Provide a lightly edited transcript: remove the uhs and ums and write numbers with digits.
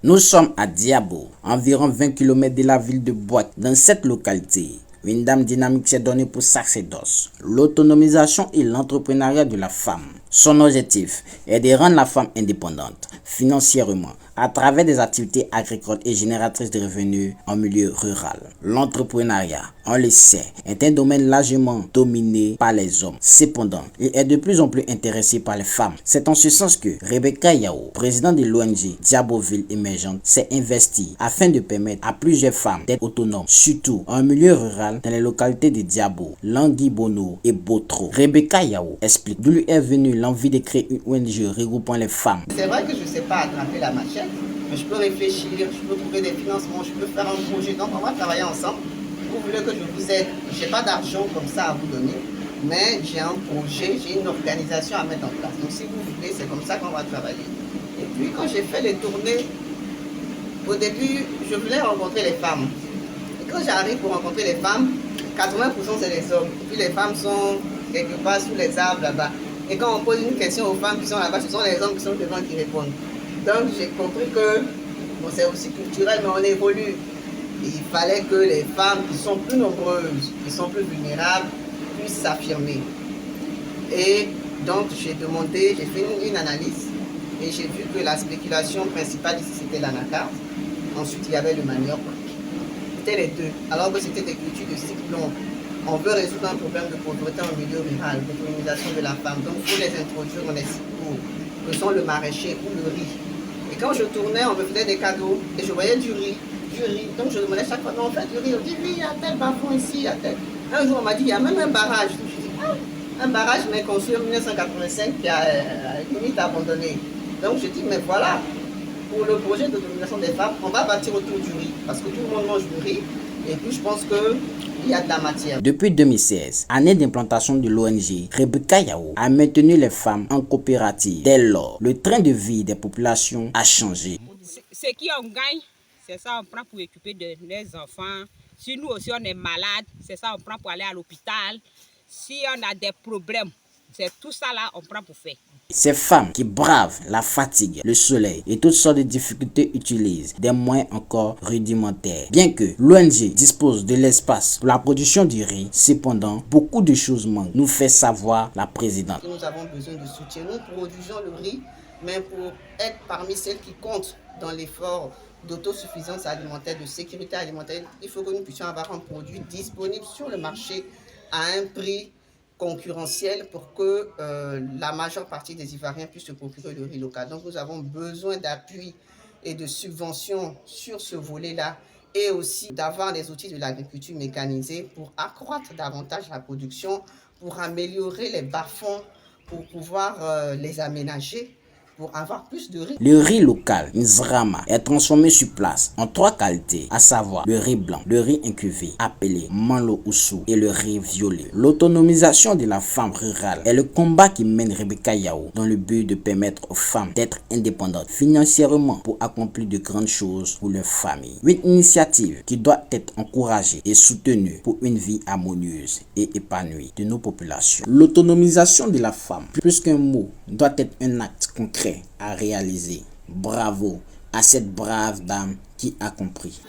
Nous sommes à Diabo, environ 20 km de la ville de Boaké. Dans cette localité, une dame dynamique s'est donnée pour sacerdoce, l'autonomisation et l'entrepreneuriat de la femme. Son objectif est de rendre la femme indépendante financièrement à travers des activités agricoles et génératrices de revenus en milieu rural. L'entrepreneuriat, on le sait, est un domaine largement dominé par les hommes. Cependant, il est de plus en plus intéressé par les femmes. C'est en ce sens que Rebecca Yao, présidente de l'ONG Diaboville Émergente, s'est investie afin de permettre à plusieurs femmes d'être autonomes, surtout en milieu rural dans les localités de Diabo, Languibono et Botro. Rebecca Yao explique d'où lui est venue l'envie de créer une ONG regroupant les femmes. C'est vrai que je ne sais pas attraper la machette, mais je peux réfléchir, je peux trouver des financements, je peux faire un projet. Donc on va travailler ensemble. Vous voulez que je vous aide? Je n'ai pas d'argent comme ça à vous donner, mais j'ai un projet, j'ai une organisation à mettre en place. Donc si vous voulez, c'est comme ça qu'on va travailler. Et puis quand j'ai fait les tournées, au début, je voulais rencontrer les femmes. Et quand j'arrive pour rencontrer les femmes, 80% c'est les hommes. Et puis les femmes sont quelque part sous les arbres là-bas. Et quand on pose une question aux femmes qui sont là-bas, ce sont les hommes qui sont devant qui répondent. Donc j'ai compris que bon, c'est aussi culturel, mais on évolue. Et il fallait que les femmes qui sont plus nombreuses, qui sont plus vulnérables, puissent s'affirmer. Et donc j'ai demandé, j'ai fait une analyse et j'ai vu que la spéculation principale ici c'était l'anacarde. Ensuite il y avait le manioc. C'était les deux. Alors que c'était des cultures de cycle long. On veut résoudre un problème de pauvreté en milieu rural, d'autonomisation de la femme. Donc, il faut les introduire dans les cours, que sont le maraîcher ou le riz. Et quand je tournais, on me faisait des cadeaux et je voyais du riz. Donc, je demandais chaque fois, non, on fait du riz. On dit, oui, il y a tel bas-fond ici, il y a tel. Un jour, on m'a dit, il y a même un barrage. Je dis, ah, un barrage, mais construit en 1985 qui a limite abandonné. Donc, je dis, mais voilà, pour le projet d'autonomisation des femmes, on va bâtir autour du riz. Parce que tout le monde mange du riz. Et puis, je pense que il y a de la matière. Depuis 2016, année d'implantation de l'ONG, Rebecca Yao a maintenu les femmes en coopérative. Dès lors, le train de vie des populations a changé. Ce qui on gagne, c'est ça on prend pour occuper de nos enfants. Si nous aussi on est malade, c'est ça on prend pour aller à l'hôpital. Si on a des problèmes, c'est tout ça là on prend pour faire. Ces femmes qui bravent la fatigue, le soleil et toutes sortes de difficultés utilisent des moyens encore rudimentaires. Bien que l'ONG dispose de l'espace pour la production du riz, cependant, beaucoup de choses manquent, nous fait savoir la présidente. Nous avons besoin de soutien. Nous produisons le riz, mais pour être parmi celles qui comptent dans l'effort d'autosuffisance alimentaire, de sécurité alimentaire, il faut que nous puissions avoir un produit disponible sur le marché à un prix concurrentiel pour que la majeure partie des Ivoiriens puissent se procurer le riz local. Donc nous avons besoin d'appui et de subventions sur ce volet-là et aussi d'avoir des outils de l'agriculture mécanisée pour accroître davantage la production, pour améliorer les bas-fonds, pour pouvoir les aménager, pour avoir plus de riz. Le riz local, Nzrama, est transformé sur place en 3 qualités, à savoir le riz blanc, le riz incuvé, appelé Manlo Oussou, et le riz violet. L'autonomisation de la femme rurale est le combat qui mène Rebecca Yao dans le but de permettre aux femmes d'être indépendantes financièrement pour accomplir de grandes choses pour leur famille. Une initiative qui doit être encouragée et soutenue pour une vie harmonieuse et épanouie de nos populations. L'autonomisation de la femme, plus qu'un mot, doit être un acte concret à réaliser. Bravo à cette brave dame qui a compris.